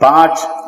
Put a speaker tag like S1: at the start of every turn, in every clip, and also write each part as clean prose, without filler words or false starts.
S1: 5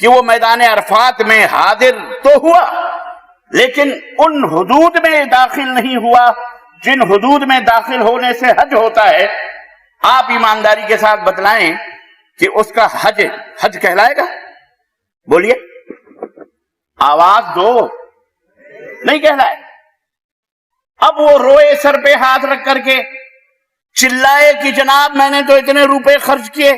S1: کہ وہ میدان عرفات میں حاضر تو ہوا لیکن ان حدود میں داخل نہیں ہوا جن حدود میں داخل ہونے سے حج ہوتا ہے. آپ ایمانداری کے ساتھ بتلائیں کہ اس کا حج کہلائے گا؟ بولیے، آواز دو. نہیں کہلائے. اب وہ روئے سر پہ ہاتھ رکھ کر کے چلائے کہ جناب میں نے تو اتنے روپے خرچ کیے،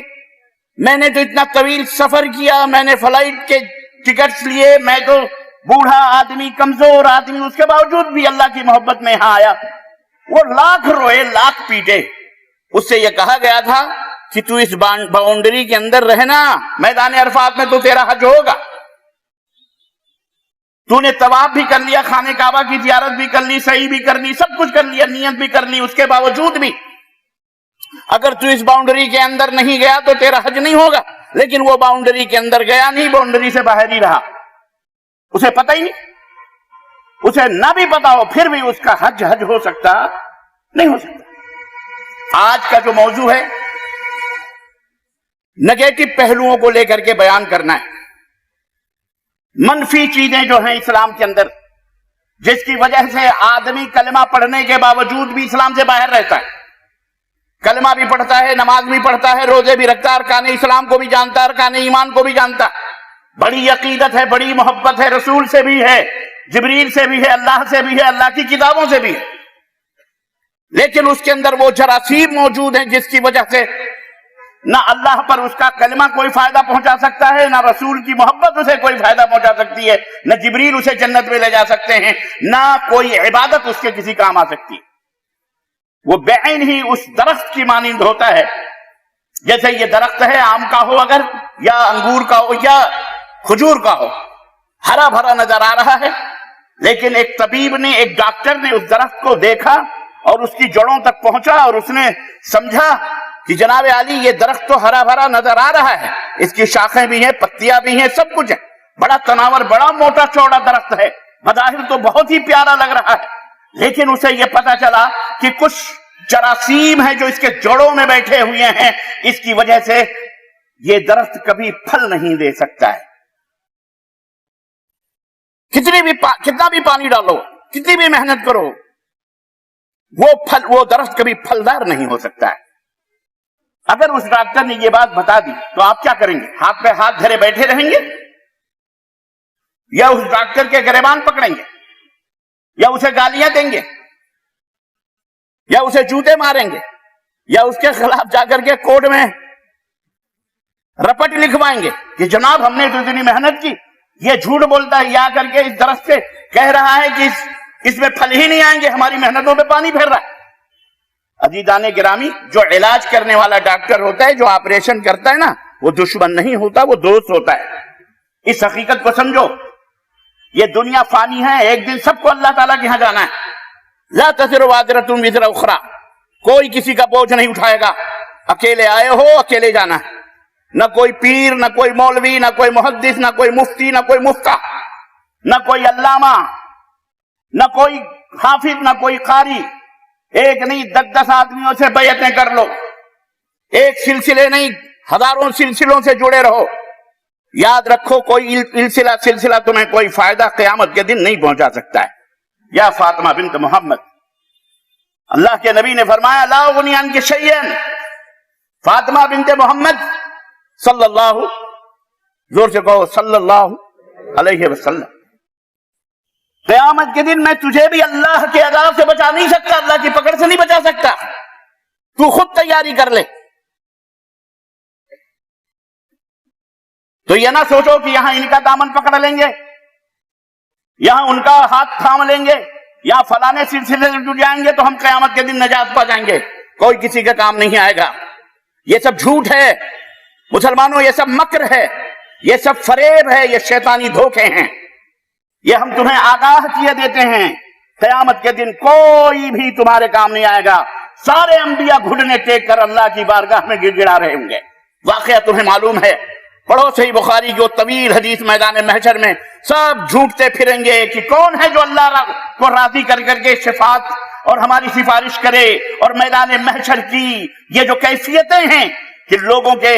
S1: میں نے تو اتنا طویل سفر کیا، میں نے فلائٹ کے ٹکٹس لیے، میں تو بوڑھا آدمی، کمزور آدمی، اس کے باوجود بھی اللہ کی محبت میں یہاں آیا. وہ لاکھ روئے، لاکھ پیٹے. اس سے یہ کہا گیا تھا کہ تو اس باؤنڈری کے اندر رہنا، میدان عرفات میں تو تیرا حج ہوگا. تو نے طواف بھی کر لیا، خانہ کعبہ کی زیارت بھی کر لی، سعی بھی کر لی، سب کچھ کر لیا، نیت بھی کر لی، اس کے باوجود بھی اگر تو اس باؤنڈری کے اندر نہیں گیا تو تیرا حج نہیں ہوگا. لیکن وہ باؤنڈری کے اندر گیا نہیں، باؤنڈری سے باہر ہی رہا، اسے پتہ ہی نہیں. اسے نہ بھی پتا ہو پھر بھی اس کا حج ہو سکتا نہیں ہو سکتا. آج کا جو موضوع ہے نگیٹو پہلوؤں کو لے کر کے بیان کرنا ہے. منفی چیزیں جو ہیں اسلام کے اندر، جس کی وجہ سے آدمی کلمہ پڑھنے کے باوجود بھی اسلام سے باہر رہتا ہے. کلمہ بھی پڑھتا ہے، نماز بھی پڑھتا ہے، روزے بھی رکھتا ہے، ارکان اسلام کو بھی جانتا ہے، ارکان ایمان کو بھی جانتا ہے، بڑی عقیدت ہے، بڑی محبت ہے، رسول سے بھی ہے، جبریل سے بھی ہے، اللہ سے بھی ہے، اللہ کی کتابوں سے بھی ہے. لیکن اس کے اندر وہ جراثیم موجود ہیں جس کی وجہ سے نہ اللہ پر اس کا کلمہ کوئی فائدہ پہنچا سکتا ہے، نہ رسول کی محبت اسے کوئی فائدہ پہنچا سکتی ہے، نہ جبریل اسے جنت میں لے جا سکتے ہیں، نہ کوئی عبادت اس کے کسی کام آ سکتی ہے. وہ بعین ہی اس درخت کی مانند ہوتا ہے. جیسے یہ درخت ہے، آم کا ہو اگر، یا انگور کا ہو، یا کھجور کا ہو، ہرا بھرا نظر آ رہا ہے. لیکن ایک طبیب نے، ایک ڈاکٹر نے اس درخت کو دیکھا اور اس کی جڑوں تک پہنچا اور اس نے سمجھا کہ جناب عالی یہ درخت تو ہرا بھرا نظر آ رہا ہے، اس کی شاخیں بھی ہیں، پتیاں بھی ہیں، سب کچھ ہے، بڑا تناور، بڑا موٹا چوڑا درخت ہے، بظاہر تو بہت ہی پیارا لگ رہا ہے. لیکن اسے یہ پتا چلا کہ کچھ جراثیم ہیں جو اس کے جڑوں میں بیٹھے ہوئے ہیں، اس کی وجہ سے یہ درخت کبھی پھل نہیں دے سکتا ہے. کتنا بھی پانی ڈالو، کتنی بھی محنت کرو، وہ درخت کبھی پھلدار نہیں ہو سکتا ہے. اگر اس ڈاکٹر نے یہ بات بتا دی تو آپ کیا کریں گے؟ ہاتھ پہ ہاتھ دھرے بیٹھے رہیں گے، یا اس ڈاکٹر کے گریبان پکڑیں گے، یا اسے گالیاں دیں گے، یا اسے جوتے ماریں گے، یا اس کے خلاف جا کر کے کورٹ میں رپٹ لکھوائیں گے کہ جناب ہم نے تو اتنی محنت کی، یہ جھوٹ بولتا ہے، یا کر کے اس درخت سے کہہ رہا ہے کہ اس میں پھل ہی نہیں آئیں گے، ہماری محنتوں پہ پانی پھیر رہا ہے. عزیزان گرامی، جو علاج کرنے والا ڈاکٹر ہوتا ہے، جو آپریشن کرتا ہے نا، وہ دشمن نہیں ہوتا، وہ دوست ہوتا ہے. اس حقیقت کو سمجھو. یہ دنیا فانی ہے، ایک دن سب کو اللہ تعالیٰ کے یہاں جانا ہے. لا تزر وازرۃ وزر اخری، کوئی کسی کا بوجھ نہیں اٹھائے گا. اکیلے آئے ہو، اکیلے جانا ہے. نہ کوئی پیر، نہ کوئی مولوی، نہ کوئی محدث، نہ کوئی مفتی، نہ کوئی مفتیٰ، نہ کوئی علامہ، نہ کوئی حافظ، نہ کوئی قاری. ایک نہیں 10 آدمیوں سے بیعتیں کر لو، ایک سلسلے نہیں ہزاروں سلسلوں سے جڑے رہو. یاد رکھو کوئی سلسلہ تمہیں کوئی فائدہ قیامت کے دن نہیں پہنچا سکتا ہے. یا فاطمہ بنت محمد، اللہ کے نبی نے فرمایا لا اغنی عنک شیئا، فاطمہ بنت محمد صلی اللہ، زور سے کہو صلی اللہ علیہ وسلم، قیامت کے دن میں تجھے بھی اللہ کے عذاب سے بچا نہیں سکتا، اللہ کی پکڑ سے نہیں بچا سکتا. تو خود تیاری کر لے. تو یہ نہ سوچو کہ یہاں ان کا دامن پکڑ لیں گے، یہاں ان کا ہاتھ تھام لیں گے، یا فلانے سلسلے سے جڑ جائیں گے تو ہم قیامت کے دن نجات پا جائیں گے. کوئی کسی کا کام نہیں آئے گا. یہ سب جھوٹ ہے مسلمانوں، یہ سب مکر ہے، یہ سب فریب ہے، یہ شیطانی دھوکے ہیں. یہ ہم تمہیں آگاہ کیے دیتے ہیں. قیامت کے دن کوئی بھی تمہارے کام نہیں آئے گا. سارے انبیاء گھٹنے ٹیک کر اللہ کی بارگاہ میں گڑ گڑا رہے ہوں گے. واقعہ تمہیں معلوم ہے، پڑھو صحیح بخاری کی وہ طویل حدیث. میدان محشر میں سب جھوٹتے پھریں گے کہ کون ہے جو اللہ کو راضی کر کر کے شفاعت اور ہماری سفارش کرے. اور میدان محشر کی یہ جو کیفیتیں ہیں کہ لوگوں کے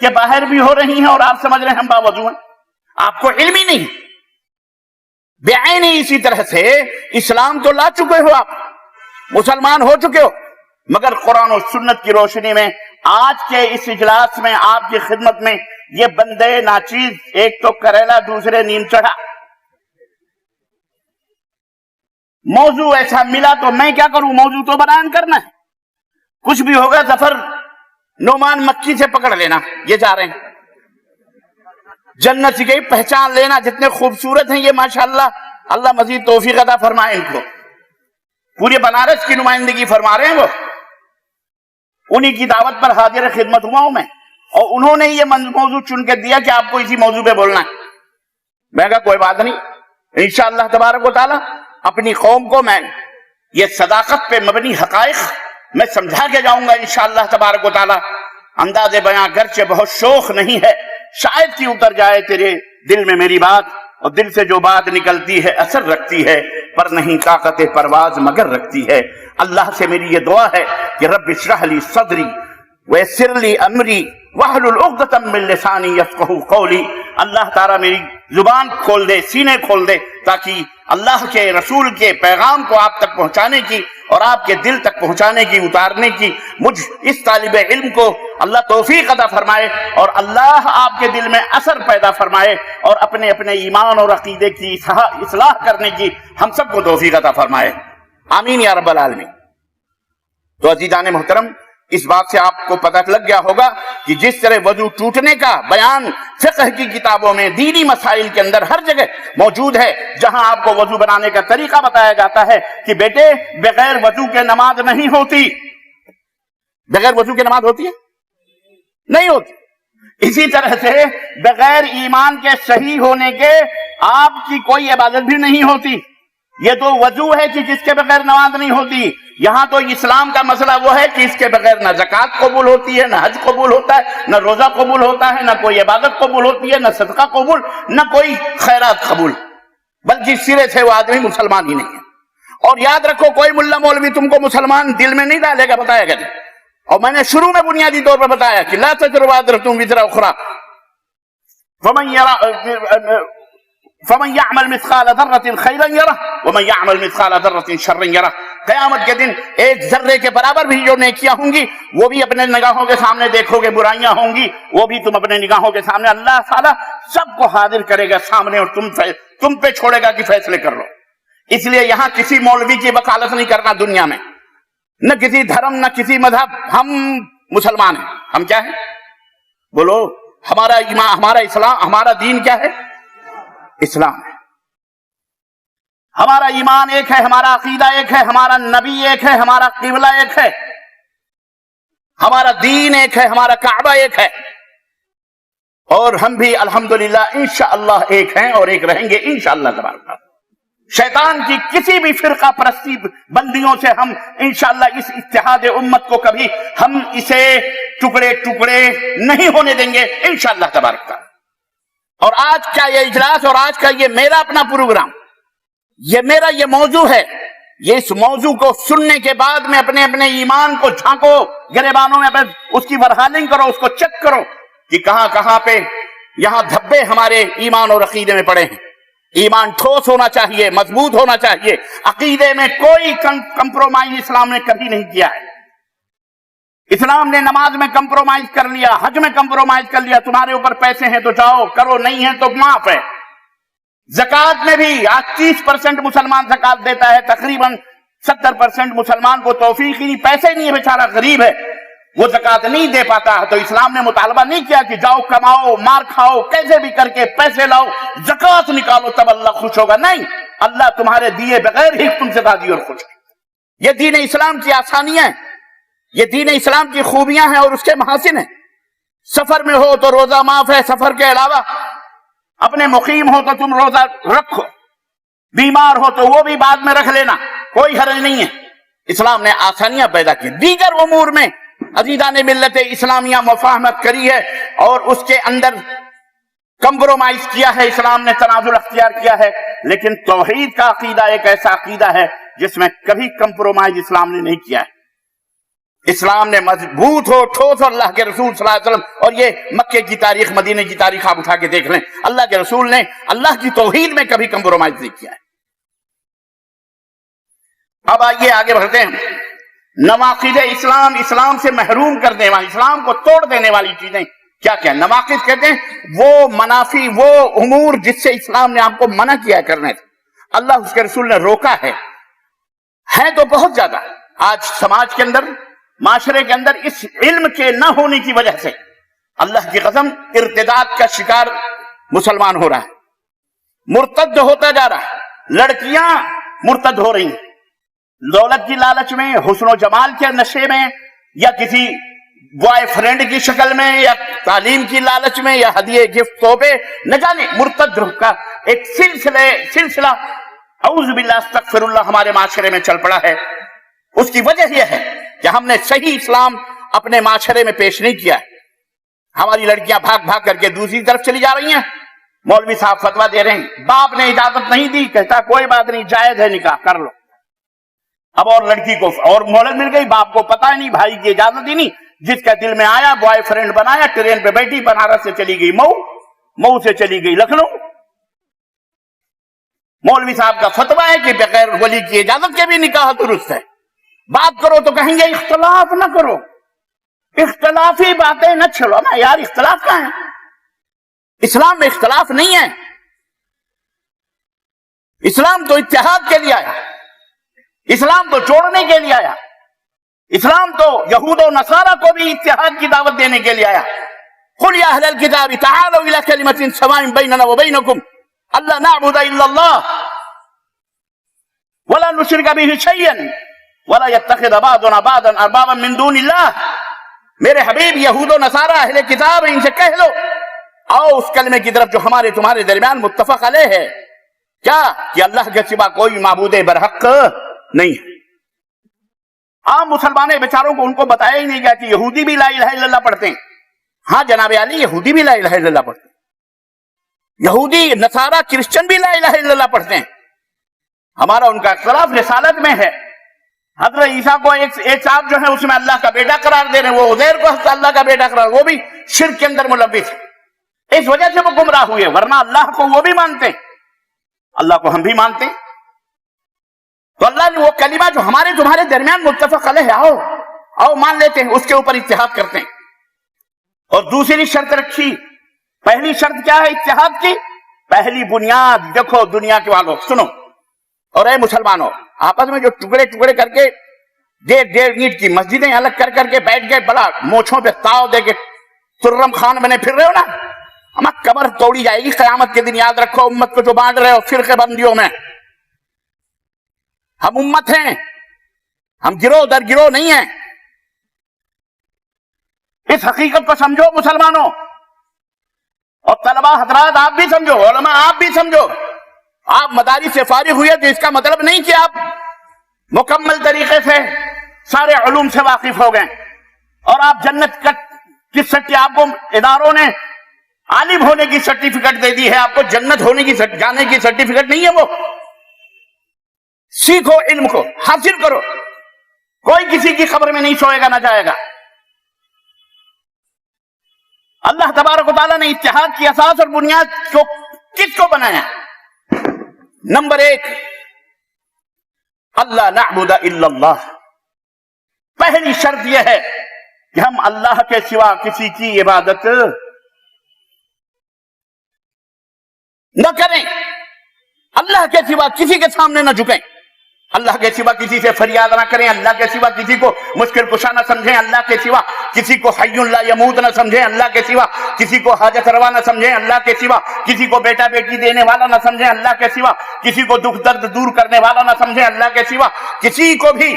S1: کہ باہر بھی ہو رہی ہیں اور آپ سمجھ رہے ہیں ہم باوضو ہیں. آپ کو علم ہی نہیں. بعینی اسی طرح سے اسلام تو لا چکے ہو, آپ مسلمان ہو چکے ہو, مگر قرآن و سنت کی روشنی میں آج کے اس اجلاس میں آپ کی خدمت میں یہ بندے ناچیز, ایک تو کریلا دوسرے نیم چڑھا, موضوع ایسا ملا تو میں کیا کروں, موضوع تو بیان کرنا ہے. کچھ بھی ہوگا ظفر نعمان مکی سے پکڑ لینا, یہ جا رہے ہیں جنت کی پہچان لینا, جتنے خوبصورت ہیں یہ ماشاءاللہ, اللہ مزید توفیق عطا فرمائے ان کو. پورے بنارس کی نمائندگی فرما رہے ہیں وہ, انہی کی دعوت پر حاضر خدمت ہوا ہوں میں, اور انہوں نے یہ موضوع چن کے دیا کہ آپ کو اسی موضوع پہ بولنا ہے. میں کہا کوئی بات نہیں, انشاءاللہ تبارک و تعالی اپنی قوم کو میں یہ صداقت پہ مبنی حقائق میں سمجھا کے جاؤں گا انشاءاللہ تبارک و تعالی. انداز بیاں گرچہ بہت شوق نہیں ہے, شاید کہ اتر جائے تیرے دل میں میری بات, اور دل سے جو بات نکلتی ہے اثر رکھتی ہے, پر نہیں طاقت پرواز مگر رکھتی ہے. اللہ سے میری یہ دعا ہے کہ رب اشرح لی صدری ویسر لی امری واحلل عقدۃ من لسانی یفقہوا قولی. اللہ تعالیٰ میری زبان کھول دے, سینے کھول دے, تاکہ اللہ کے رسول کے پیغام کو آپ تک پہنچانے کی اور آپ کے دل تک پہنچانے کی, اتارنے کی مجھ اس طالب علم کو اللہ توفیق عطا فرمائے, اور اللہ آپ کے دل میں اثر پیدا فرمائے, اور اپنے اپنے ایمان اور عقیدے کی اصلاح کرنے کی ہم سب کو توفیق عطا فرمائے. آمین یا رب العالمین. تو عزیزان محترم, اس بات سے آپ کو پتہ لگ گیا ہوگا کہ جس طرح وضو ٹوٹنے کا بیان فقہ کی کتابوں میں, دینی مسائل کے اندر ہر جگہ موجود ہے, جہاں آپ کو وضو بنانے کا طریقہ بتایا جاتا ہے کہ بیٹے بغیر وضو کے نماز نہیں ہوتی. بغیر وضو کے نماز ہوتی ہے؟ نہیں ہوتی. اسی طرح سے بغیر ایمان کے صحیح ہونے کے آپ کی کوئی عبادت بھی نہیں ہوتی. یہ تو وضو ہے کہ جس کے بغیر نماز نہیں ہوتی. یہاں تو اسلام کا مسئلہ وہ ہے کہ اس کے بغیر نہ زکوٰۃ قبول ہوتی ہے, نہ حج قبول ہوتا ہے, نہ روزہ قبول ہوتا ہے, نہ کوئی عبادت قبول ہوتی ہے, نہ صدقہ قبول, نہ کوئی خیرات قبول, بلکہ سرے سے وہ آدمی مسلمان ہی نہیں ہے. اور یاد رکھو, کوئی ملا مولوی تم کو مسلمان دل میں نہیں ڈالے گا, بتایا گا نہیں. اور میں نے شروع میں بنیادی طور پر بتایا کہ لا تزر وازرۃ وزر اخری فمن يعمل مثقال ذرة خيرا يره ومن يعمل مثقال ذرة شرا يره. قیامت کے دن ایک ذرے کے برابر بھی جو نیکیاں ہوں گی وہ بھی اپنے نگاہوں کے سامنے دیکھو گے, برائیاں ہوں گی وہ بھی تم اپنے نگاہوں کے سامنے, اللہ تعالیٰ سب کو حاضر کرے گا سامنے, اور تم پہ چھوڑے گا کہ فیصلے کر لو. اس لیے یہاں کسی مولوی کی وکالت نہیں کرنا دنیا میں, نہ کسی دھرم, نہ کسی مذہب. ہم مسلمان ہیں. ہم کیا ہیں؟ بولو. ہمارا ایمان, ہمارا اسلام, ہمارا دین کیا ہے؟ اسلام ہے. ہمارا ایمان ایک ہے, ہمارا عقیدہ ایک ہے, ہمارا نبی ایک ہے, ہمارا قبلہ ایک ہے, ہمارا دین ایک ہے, ہمارا کعبہ ایک ہے, اور ہم بھی الحمدللہ انشاءاللہ ایک ہیں اور ایک رہیں گے انشاءاللہ تبارک. شیطان کی کسی بھی فرقہ پرستی بندیوں سے ہم انشاءاللہ اس اتحاد امت کو کبھی ہم اسے ٹکڑے ٹکڑے نہیں ہونے دیں گے انشاءاللہ تبارک. اور آج کا یہ اجلاس اور آج کا یہ میرا اپنا پروگرام, یہ میرا یہ موضوع ہے. یہ اس موضوع کو سننے کے بعد میں اپنے اپنے ایمان کو جھانکو, گریبانوں میں اس کی ورحالنگ کرو, اس کو چیک کرو کہ کہاں کہاں پہ یہاں دھبے ہمارے ایمان اور عقیدے میں پڑے ہیں. ایمان ٹھوس ہونا چاہیے, مضبوط ہونا چاہیے. عقیدے میں کوئی کمپرومائز اسلام نے کبھی نہیں کیا ہے. اسلام نے نماز میں کمپرومائز کر لیا, حج میں کمپرومائز کر لیا. تمہارے اوپر پیسے ہیں تو جاؤ کرو, نہیں ہیں تو معاف ہے. زکوٰۃ میں بھی آج 30% مسلمان زکوٰۃ دیتا ہے, تقریباً 70% مسلمان کو توفیق ہی نہیں, پیسے نہیں ہے, بیچارہ غریب ہے, وہ زکوٰۃ نہیں دے پاتا. تو اسلام نے مطالبہ نہیں کیا کہ جاؤ کماؤ, مار کھاؤ, کیسے بھی کر کے پیسے لاؤ, زکوٰۃ نکالو تب اللہ خوش ہوگا. نہیں, اللہ تمہارے دیے بغیر ہی تم سے راضی اور خوش ہے. یہ دین اسلام کی آسانیاں ہیں, یہ دین اسلام کی خوبیاں ہیں اور اس کے محاسن ہیں. سفر میں ہو تو روزہ معاف ہے, سفر کے علاوہ اپنے مقیم ہو تو تم روزہ رکھو, بیمار ہو تو وہ بھی بعد میں رکھ لینا, کوئی حرج نہیں ہے. اسلام نے آسانیاں پیدا کی. دیگر امور میں عزیزان ملت اسلامیہ مفاہمت کری ہے اور اس کے اندر کمپرومائز کیا ہے, اسلام نے تنازل اختیار کیا ہے. لیکن توحید کا عقیدہ ایک ایسا عقیدہ ہے جس میں کبھی کمپرومائز اسلام نے نہیں کیا ہے. اسلام نے مضبوط ہو ٹھوس اور اللہ کے رسول صلی اللہ علیہ وسلم، اور یہ مکے کی تاریخ مدینے کی تاریخ آپ اٹھا کے دیکھ لیں، اللہ کے رسول نے اللہ کی توحید میں کبھی کمپرومائز نہیں کیا ہے۔ اب آئیے آگے بڑھتے ہیں۔ نواقض اسلام، اسلام سے محروم کرنے والی، اسلام کو توڑ دینے والی چیزیں کیا کیا؟ نواقض کہتے ہیں وہ منافی، وہ امور جس سے اسلام نے آپ کو منع کیا کرنے تھے، اللہ اس کے رسول نے روکا ہے تو بہت زیادہ۔ آج سماج کے اندر، معاشرے کے اندر اس علم کے نہ ہونے کی وجہ سے اللہ کی قسم ارتداد کا شکار مسلمان ہو رہا ہے، مرتد ہوتا جا رہا ہے، لڑکیاں مرتد ہو رہی ہیں، دولت کی لالچ میں، حسن و جمال کے نشے میں، یا کسی بوائے فرینڈ کی شکل میں، یا تعلیم کی لالچ میں، یا ہدیے گفٹ تحفے، نہ جانے مرتد کا ایک سلسلہ اعوذ باللہ استغفر اللہ ہمارے معاشرے میں چل پڑا ہے۔ اس کی وجہ یہ ہے کہ ہم نے صحیح اسلام اپنے معاشرے میں پیش نہیں کیا ہے۔ ہماری لڑکیاں بھاگ بھاگ کر کے دوسری طرف چلی جا رہی ہیں، مولوی صاحب فتویٰ دے رہے ہیں، باپ نے اجازت نہیں دی، کہتا کوئی بات نہیں، جائز ہے نکاح کر لو۔ اب اور لڑکی کو اور مہلت مل گئی، باپ کو پتہ ہی نہیں، بھائی کی اجازت ہی نہیں، جس کا دل میں آیا بوائے فرینڈ بنایا، ٹرین پہ بیٹھی، بنارس سے چلی گئی مئو سے چلی گئی لکھنؤ۔ مولوی صاحب کا فتویٰ ہے کہ بغیر ولی کی اجازت کے بھی نکاح درست ہے۔ بات کرو تو کہیں گے اختلاف نہ کرو، اختلافی باتیں نہ چھڑو نا یار، اختلاف کہاں ہے؟ اسلام میں اختلاف نہیں ہے، اسلام تو اتحاد کے لیے آیا، اسلام تو جوڑنے کے لیے آیا، اسلام تو یہود و نصارہ کو بھی اتحاد کی دعوت دینے کے لیے آیا۔ قل یا اہل الکتاب تعالوا الی کلمۃ سواء بیننا وبینکم الا نعبد الا اللہ ولا نشرک بہ شیئا ولا يتخذ بعضنا بعضا اربابا من دون اللہ۔ میرے حبیب یہود و نصارہ اہل کتاب ان سے کہہ لو آؤ اس کلمے کی طرف جو ہمارے تمہارے درمیان متفق علیہ ہے، کیا کہ اللہ کے سوا کوئی معبود برحق نہیں ہے۔ عام مسلمان بیچاروں کو ان کو بتایا ہی نہیں گیا کہ یہودی بھی لا الہ الا اللہ پڑھتے ہیں۔ ہاں جناب علی، یہودی بھی لا الہ الا اللہ پڑھتے ہیں، یہودی نصارہ کرسچن بھی لا الہ الا اللہ پڑھتے ہیں۔ ہمارا ان کا اختلاف رسالت میں ہے۔ حضرت عیسیٰ کو ایک صاحب جو ہے اس میں اللہ کا بیٹا قرار دے رہے ہیں، وہ عزیر کو اللہ کا بیٹا قرار، وہ بھی شرک کے اندر ملوث ہے، اس وجہ سے وہ گمراہ ہوئے، ورنہ اللہ کو وہ بھی مانتے ہیں، اللہ کو ہم بھی مانتے ہیں۔ تو اللہ نے وہ کلمہ جو ہمارے تمہارے درمیان متفق علیہ ہے، آؤ مان لیتے ہیں، اس کے اوپر اتحاد کرتے ہیں۔ اور دوسری شرط رکھی، پہلی شرط کیا ہے اتحاد کی؟ پہلی بنیاد دیکھو دنیا کے والوں سنو، اور اے مسلمانوں، آپس میں جو ٹکڑے ٹکڑے کر کے 1.5 اینٹ کی مسجدیں الگ کر کر کے بیٹھ گئے، بڑا مونچھوں پہ تاؤ دے کے ترم خان بنے پھر رہے ہو نا، ہمیں کمر توڑی جائے گی قیامت کے دن، یاد رکھو۔ امت کو جو بانٹ رہے ہو فرقے بندیوں میں، ہم امت ہیں، ہم گروہ در گروہ نہیں ہیں۔ اس حقیقت کو سمجھو مسلمانوں، اور طلبہ حضرات آپ بھی سمجھو، علماء آپ بھی سمجھو۔ آپ مدارس سے فارغ ہوئے تو اس کا مطلب نہیں کہ آپ مکمل طریقے سے سارے علوم سے واقف ہو گئے اور آپ جنت کی آپ کو اداروں نے عالم ہونے کی سرٹیفکیٹ دے دی ہے، آپ کو جنت ہونے کی جانے کی سرٹیفکیٹ نہیں ہے۔ وہ سیکھو، علم کو حاصل کرو، کوئی کسی کی خبر میں نہیں سوئے گا نہ جائے گا۔ اللہ تبارک و تعالیٰ نے اتحاد کی اساس اور بنیاد کو کس کو بنایا؟ نمبر 1، اللہ نعبد الا اللہ۔ پہلی شرط یہ ہے کہ ہم اللہ کے سوا کسی کی عبادت نہ کریں، اللہ کے سوا کسی کے سامنے نہ جھکیں، اللہ کے سوا کسی سے فریاد نہ کریں، اللہ کے سوا کسی کو مشکل کشا نہ سمجھیں، اللہ کے سوا کسی کو حی لا یموت نہ سمجھیں، اللہ کے سوا کسی کو حاجت روا نہ سمجھیں، اللہ کے سوا کسی کو بیٹا بیٹی دینے والا نہ سمجھیں، اللہ کے سوا کسی کو دکھ درد دور کرنے والا نہ سمجھیں، اللہ کے سوا کسی کو بھی،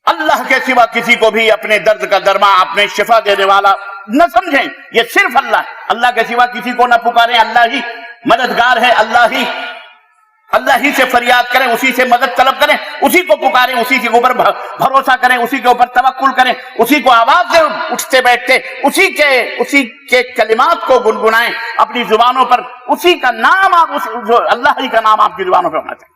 S1: اللہ کے سوا کسی کو بھی اپنے درد کا درما، اپنے شفا دینے والا نہ سمجھیں۔ یہ صرف اللہ کے سوا کسی کو نہ پکاریں، اللہ ہی مددگار ہے، اللہ ہی سے فریاد کریں، اسی سے مدد طلب کریں، اسی کو پکاریں، اسی کے اوپر بھروسہ کریں، اسی کے اوپر توکل کریں، اسی کو آواز سے اٹھتے بیٹھتے اسی کے کلمات کو گنگنائیں اپنی زبانوں پر، اسی کا نام آپ اللہ ہی کا نام آپ کی زبانوں پر ہونا چاہیے۔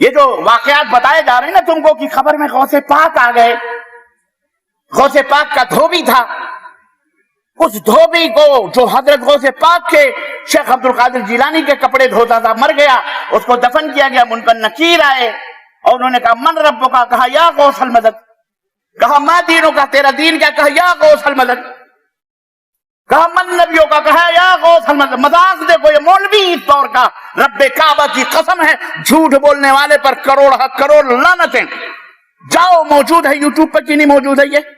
S1: یہ جو واقعات بتائے جا رہے ہیں نا تم کو کہ خبر میں غوث پاک آ گئے، غوث پاک کا دھوبی تھا، اس دھوبی کو جو حضرت غوث پاک کے شیخ عبد القادر جیلانی کے کپڑے دھوتا تھا مر گیا، اس کو دفن کیا گیا، منکر نکیر آئے اور انہوں نے کہا من رب کا، کہا یا غوث المدد، کہا ما دینوں کا، تیرا دین کیا، کہا یا غوث المدد، کہا من نبیوں کا، کہا یا غوث المدد۔ مذاق دیکھو، یہ مولوی اس دور کا، رب کعبہ کی قسم ہے جھوٹ بولنے والے پر کروڑ لعنتیں۔ جاؤ، موجود ہے یوٹیوب پر، کی نہیں موجود ہے یہ؟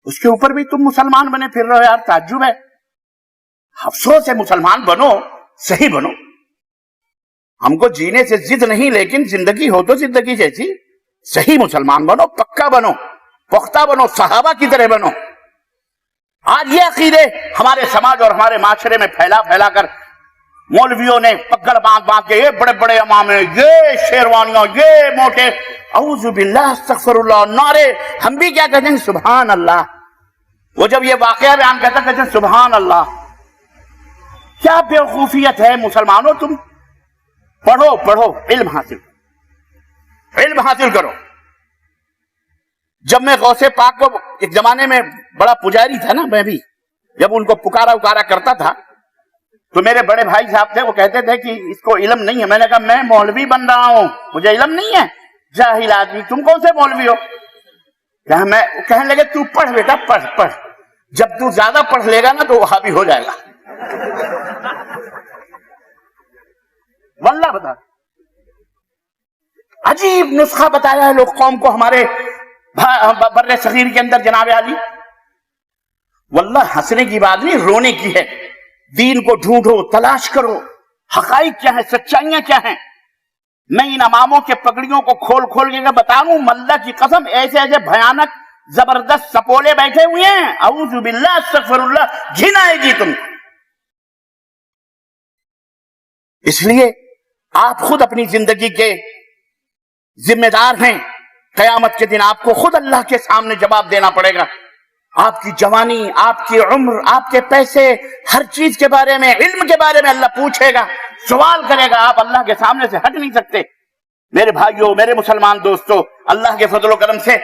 S1: اس کے اوپر بھی تم مسلمان بنے پھر رہے ہو یار، تعجب ہے۔ افسوس ہے، مسلمان بنو، صحیح بنو۔ ہم کو جینے سے ضد نہیں، لیکن زندگی ہو تو زندگی جیسی صحیح مسلمان بنو، پکا بنو، پختہ بنو، صحابہ کی طرح بنو۔ آج یہ عقیدے ہمارے سماج اور ہمارے معاشرے میں پھیلا کر مولویوں نے پگڑ باندھ کے، یہ بڑے بڑے امامے، یہ شیروانیاں، یہ موٹے، اعوذ باللہ استغفر اللہ، نعرے۔ ہم بھی کیا کہتے ہیں؟ سبحان اللہ۔ وہ جب یہ واقعہ بیان کرتا کہتے ہیں سبحان اللہ۔ کیا بیوقوفیت ہے مسلمانوں، تم پڑھو، علم حاصل کرو۔ جب میں غوث پاک کو، ایک زمانے میں بڑا پجاری تھا نا میں بھی، جب ان کو پکارا کرتا تھا تو میرے بڑے بھائی صاحب تھے، وہ کہتے تھے کہ اس کو علم نہیں ہے۔ میں نے کہا میں مولوی بن رہا ہوں، مجھے علم نہیں ہے، جاہل آدمی، تم کون سے مولوی ہو؟ کہنے لگے تو پڑھ بیٹا، پڑھ، جب تو زیادہ پڑھ لے گا نا تو وہابی ہو جائے گا۔ واللہ بتا، عجیب نسخہ بتایا ہے لوگ قوم کو ہمارے بر صغیر کے اندر جناب علی۔ واللہ ہنسنے کی بات نہیں، رونے کی ہے۔ دین کو ڈھونڈو، تلاش کرو، حقائق کیا ہے، سچائیاں کیا ہیں۔ میں ان اماموں کے پگڑیوں کو کھول کے بتاؤں، اللہ کی قسم، ایسے بھیانک زبردست سپولے بیٹھے ہوئے ہیں، اعوذ باللہ استغفر اللہ، گھن آئے گی تم۔ اس لیے آپ خود اپنی زندگی کے ذمہ دار ہیں۔ قیامت کے دن آپ کو خود اللہ کے سامنے جواب دینا پڑے گا۔ آپ کی جوانی، آپ کی عمر، آپ کے پیسے، ہر چیز کے بارے میں، علم کے بارے میں اللہ پوچھے گا، سوال کرے گا۔ آپ اللہ کے سامنے سے ہٹ نہیں سکتے۔ میرے بھائیوں، میرے مسلمان دوستوں، اللہ کے فضل و کرم سے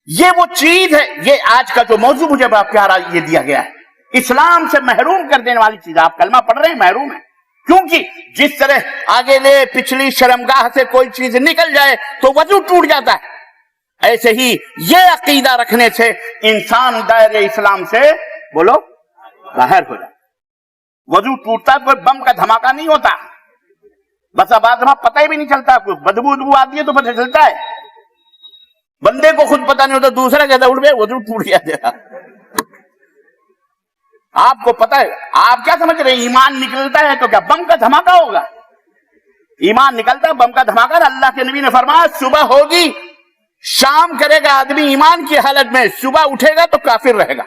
S1: یہ وہ چیز ہے، یہ آج کا جو موضوع مجھے بڑا پیارا یہ دیا گیا ہے، اسلام سے محروم کر دینے والی چیز۔ آپ کلمہ پڑھ رہے ہیں، محروم ہیں، کیونکہ جس طرح آگے لے پچھلی شرمگاہ سے کوئی چیز نکل جائے تو وضو ٹوٹ جاتا ہے، ایسے ہی یہ عقیدہ رکھنے سے انسان دائرے اسلام سے بولو باہر ہو جائے۔ وضو ٹوٹتا کوئی بم کا دھماکہ نہیں ہوتا، بس اب آدمی پتہ ہی بھی نہیں چلتا، کوئی بدبو آتی ہے تو پتہ چلتا ہے، بندے کو خود پتہ نہیں ہوتا، دوسرا کہتا ہے اٹھ گئے وضو ٹوٹ گیا۔ آپ کو پتہ ہے، آپ کیا سمجھ رہے ہیں ایمان نکلتا ہے تو کیا بم کا دھماکہ ہوگا؟ ایمان نکلتا ہے بم کا دھماکہ؟ اللہ کے نبی نے فرمایا صبح ہوگی، شام کرے گا آدمی ایمان کی حالت میں، صبح اٹھے گا تو کافر رہے گا۔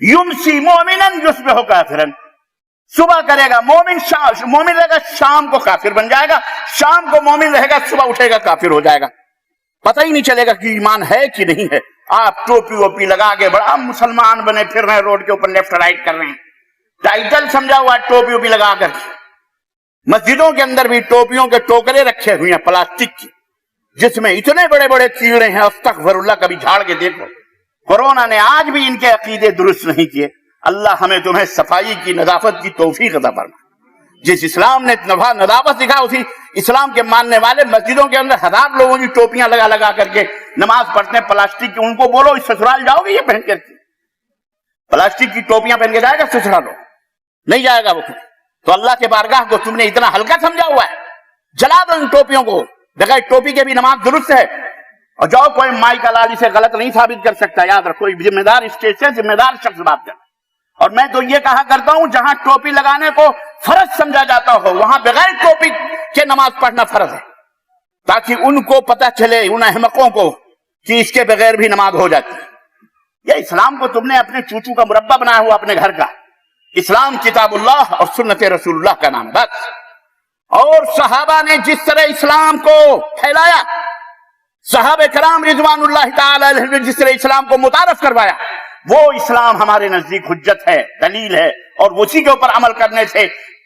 S1: یمسی مومنا یصبح کافرا، صبح کرے گا مومن رہے گا، شام کو کافر بن جائے گا، شام کو مومن رہے گا، صبح اٹھے گا کافر ہو جائے گا، پتہ ہی نہیں چلے گا کہ ایمان ہے کہ نہیں ہے۔ آپ ٹوپی ووپی لگا کے بڑا مسلمان بنے پھر رہے ہیں، روڈ کے اوپر لیفٹ رائٹ کر رہے ہیں، ٹائٹل سمجھا ہوا ٹوپی ووپی لگا کر۔ مسجدوں کے اندر بھی ٹوپیوں کے ٹوکرے رکھے ہوئے ہیں پلاسٹک کی، جس میں اتنے بڑے بڑے کیڑے ہیں، استغفر اللہ، کبھی جھاڑ کے دیکھو۔ کورونا نے آج بھی ان کے عقیدے درست نہیں کیے۔ اللہ ہمیں تمہیں صفائی کی، نظافت کی توفیق عطا فرمائے۔ جس اسلام نے نظافت سکھا، اسی اسلام کے ماننے والے مسجدوں کے اندر ہزار لوگوں کی ٹوپیاں لگا کر کے نماز پڑھتے ہیں پلاسٹک کی۔ ان کو بولو اس سسرال جاؤ گے یہ پہن کر کے؟ پلاسٹک کی ٹوپیاں پہن کے جائے گا سسرالوں؟ نہیں جائے گا وہ۔ تو اللہ کے بارگاہ کو تم نے اتنا ہلکا سمجھا ہوا ہے؟ جلا دو ان ٹوپیوں کو، بغیر ٹوپی کے بھی نماز درست ہے۔ اور جاؤ، کوئی مائی کا لالی سے غلط نہیں ثابت کر سکتا، یاد رکھو، کوئی ذمہ دار اسٹیج سے ذمہ دار شخص بات کرتا۔ اور میں تو یہ کہا کرتا ہوں، جہاں ٹوپی لگانے کو فرض سمجھا جاتا ہو وہاں بغیر ٹوپی کے نماز پڑھنا فرض ہے، تاکہ ان کو پتہ چلے، ان احمقوں کو، کہ اس کے بغیر بھی نماز ہو جاتی ہے۔ یہ اسلام کو تم نے اپنے چوچو کا مربع بنایا ہوا اپنے گھر کا۔ اسلام کتاب اللہ اور سنت رسول اللہ کا نام بس۔ اور صحابہ نے جس طرح اسلام کو پھیلایا، صحابہ کرام رضوان اللہ تعالی علیہم نے جس طرح اسلام کو متعارف کروایا، وہ اسلام ہمارے نزدیک حجت ہے، دلیل ہے، اور اسی کے اوپر عمل کرنے سے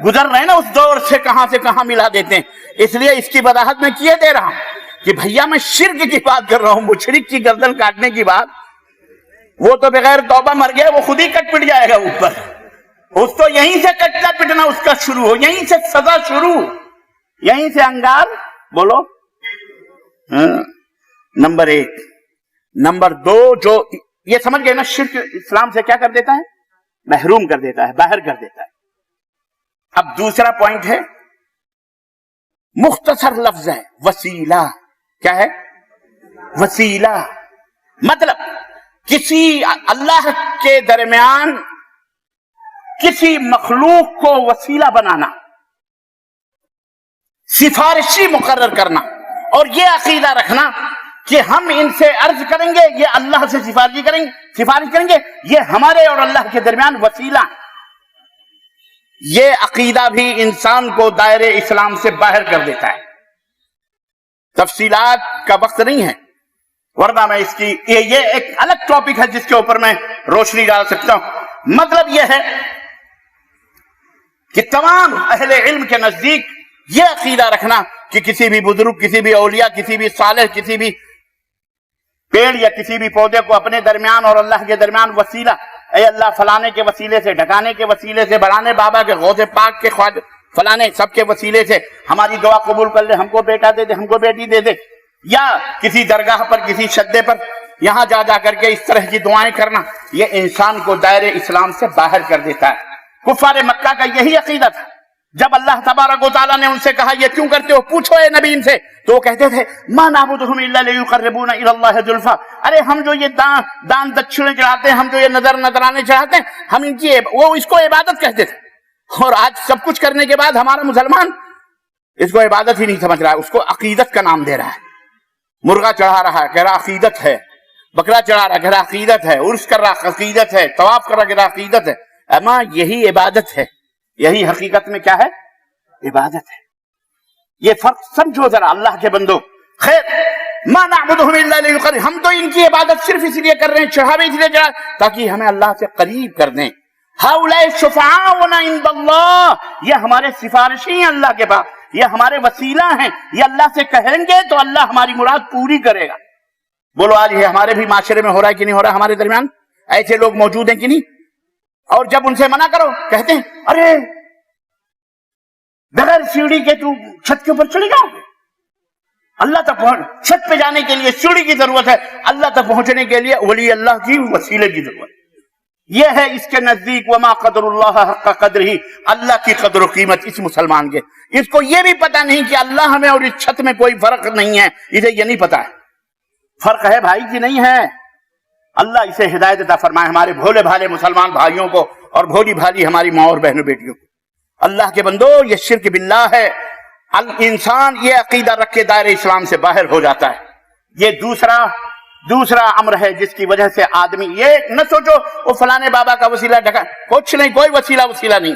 S1: گزر رہے ہیں نا اس دور سے کہاں ملا دیتے ہیں. اس لیے اس کی وضاحت میں کیے دے رہا ہوں کہ بھیا میں شرک کی بات کر رہا ہوں. مشرک کی گردن کاٹنے کی بات, وہ تو بغیر توبہ مر گیا, وہ خود ہی کٹ پٹ جائے گا اوپر. اس تو یہیں سے کٹنا پٹنا اس کا شروع ہو, یہیں سے سزا شروع, یہیں سے انگار. بولو نمبر 1. نمبر 2, جو یہ سمجھ گئے نا, شرک اسلام سے کیا کر دیتا ہے؟ محروم کر دیتا ہے, باہر کر دیتا ہے. اب دوسرا پوائنٹ ہے, مختصر لفظ ہے وسیلہ. کیا ہے؟ وسیلہ. مطلب کسی اللہ کے درمیان کسی مخلوق کو وسیلہ بنانا, سفارشی مقرر کرنا, اور یہ عقیدہ رکھنا کہ ہم ان سے عرض کریں گے, یہ اللہ سے سفارش کریں گے, یہ ہمارے اور اللہ کے درمیان وسیلہ. یہ عقیدہ بھی انسان کو دائرے اسلام سے باہر کر دیتا ہے. تفصیلات کا وقت نہیں ہے, ورنہ میں اس کی یہ ایک الگ ٹاپک ہے جس کے اوپر میں روشنی ڈال سکتا ہوں. مطلب یہ ہے کہ تمام اہل علم کے نزدیک یہ عقیدہ رکھنا کہ کسی بھی بزرگ, کسی بھی اولیاء, کسی بھی صالح, کسی بھی پیڑ یا کسی بھی پودے کو اپنے درمیان اور اللہ کے درمیان وسیلہ, اے اللہ فلانے کے وسیلے سے, ڈھکانے کے وسیلے سے, بڑھانے بابا کے, غوث پاک کے, خواجہ فلانے سب کے وسیلے سے ہماری دعا قبول کر لے, ہم کو بیٹا دے دے, ہم کو بیٹی دے دے. یا کسی درگاہ پر, کسی شدے پر یہاں جا کر کے اس طرح کی دعائیں کرنا, یہ انسان کو دائرے اسلام سے باہر کر دیتا ہے. کفار مکہ کا یہی عقیدہ تھا. جب اللہ تبارک و تعالیٰ نے ان سے کہا یہ کیوں کرتے ہو, پوچھو اے نبی ان سے, تو وہ کہتے تھے ما نعبدہم الا لیقربونا الی اللہ زلفا. ارے ہم جو یہ دان دکشنے چڑھاتے ہیں, ہم جو یہ نذرانے چڑھاتے ہیں, ہم ان کی وہ اس کو عبادت کہتے تھے. اور آج سب کچھ کرنے کے بعد ہمارا مسلمان اس کو عبادت ہی نہیں سمجھ رہا ہے, اس کو عقیدت کا نام دے رہا ہے. مرغا چڑھا رہا ہے, کہہ رہا عقیدت ہے, بکرا چڑھا رہا ہے, کہہ رہا عقیدت ہے, عرس کر رہا عقیدت ہے, طواف کر رہا, کہہ رہا عقیدت ہے. اما یہی عبادت ہے, یہی حقیقت میں کیا ہے؟ عبادت ہے. یہ فرق سمجھو ذرا اللہ کے بندو. خیر, ما نعبدہم الا لیقربونا, ہم تو ان کی عبادت صرف اس لیے کر رہے ہیں, چڑھاوے اس لیے چڑھا تاکہ ہمیں اللہ سے قریب کر دیں. ہؤلاء شفعاؤنا عند اللہ, یہ ہمارے سفارشی ہیں اللہ کے پاس, یہ ہمارے وسیلہ ہیں, یہ اللہ سے کہیں گے تو اللہ ہماری مراد پوری کرے گا. بولو آج یہ ہمارے بھی معاشرے میں ہو رہا ہے کہ نہیں ہو رہا؟ ہمارے درمیان ایسے لوگ موجود ہیں کہ نہیں؟ اور جب ان سے منع کرو کہتے ہیں ارے بغیر سیڑھی کے تو چھت کے اوپر چلے جاؤ گے, اللہ تک چھت پہ جانے کے لیے سیڑھی کی ضرورت ہے, اللہ تک پہنچنے کے لیے ولی اللہ کی وسیلے کی ضرورت. یہ ہے اس کے نزدیک وما قدر اللہ حق قدرہ, اللہ کی قدر و قیمت اس مسلمان کے. اس کو یہ بھی پتا نہیں کہ اللہ میں اور اس چھت میں کوئی فرق نہیں ہے, اسے یہ نہیں پتا ہے. فرق ہے بھائی کی نہیں ہے. اللہ اسے ہدایت عطا فرمائے ہمارے بھولے بھالے مسلمان بھائیوں کو اور بھولی بھالی ہماری ماں اور بہنوں بیٹیوں کو. اللہ کے بندو, یہ شرک باللہ ہے. انسان یہ عقیدہ رکھ کے دائرے اسلام سے باہر ہو جاتا ہے. یہ دوسرا امر ہے جس کی وجہ سے آدمی یہ نہ سوچو وہ فلانے بابا کا وسیلہ ڈھکا, کچھ نہیں, کوئی وسیلہ نہیں.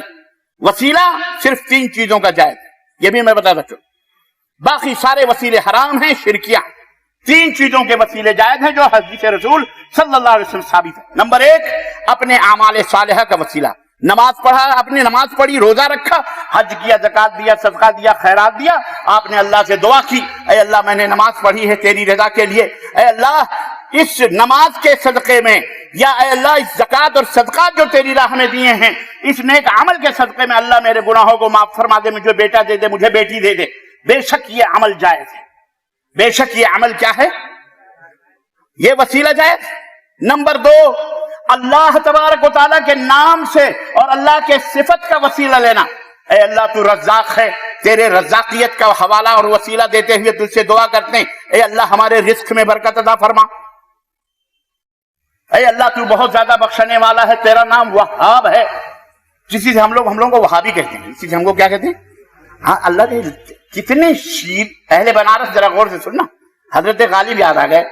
S1: وسیلہ صرف 3 چیزوں کا جائز ہے, یہ بھی میں بتا سکتا ہوں. باقی سارے وسیلے حرام ہیں, شرکیاں. 3 چیزوں کے وسیلے جائز ہیں جو حدیث رسول صلی اللہ علیہ وسلم ثابت ہے. نمبر 1, اپنے اعمال صالحہ کا وسیلہ. نماز پڑھا, اپنی نماز پڑھی, روزہ رکھا, حج کیا, زکات دیا, صدقہ دیا, خیرات دیا, آپ نے اللہ سے دعا کی اے اللہ میں نے نماز پڑھی ہے تیری رضا کے لیے, اے اللہ اس نماز کے صدقے میں, یا اے اللہ اس زکات اور صدقات جو تیری راہ میں دیے ہیں اس نیک عمل کے صدقے میں اللہ میرے گناہوں کو معاف فرما دے, مجھے بیٹا دے دے, مجھے بیٹی دے دے. بے شک یہ عمل جائز ہے, بے شک یہ عمل کیا ہے؟ یہ وسیلہ جائز. نمبر 2, اللہ تبارک و تعالیٰ کے نام سے اور اللہ کے صفت کا وسیلہ لینا. اے اللہ تو رزاق ہے, تیرے رزاقیت کا حوالہ اور وسیلہ دیتے ہوئے تجھ سے دعا کرتے ہیں اے اللہ ہمارے رزق میں برکت عطا فرما. اے اللہ تو بہت زیادہ بخشنے والا ہے, تیرا نام وہاب ہے. کسی سے ہم لوگوں کو وہابی کہتے ہیں, کسی سے ہم کو کیا کہتے ہیں؟ ہاں اللہ کے کتنے شیر. اہل بنارس ذرا غور سے سننا, حضرت غالب یاد آ گئے.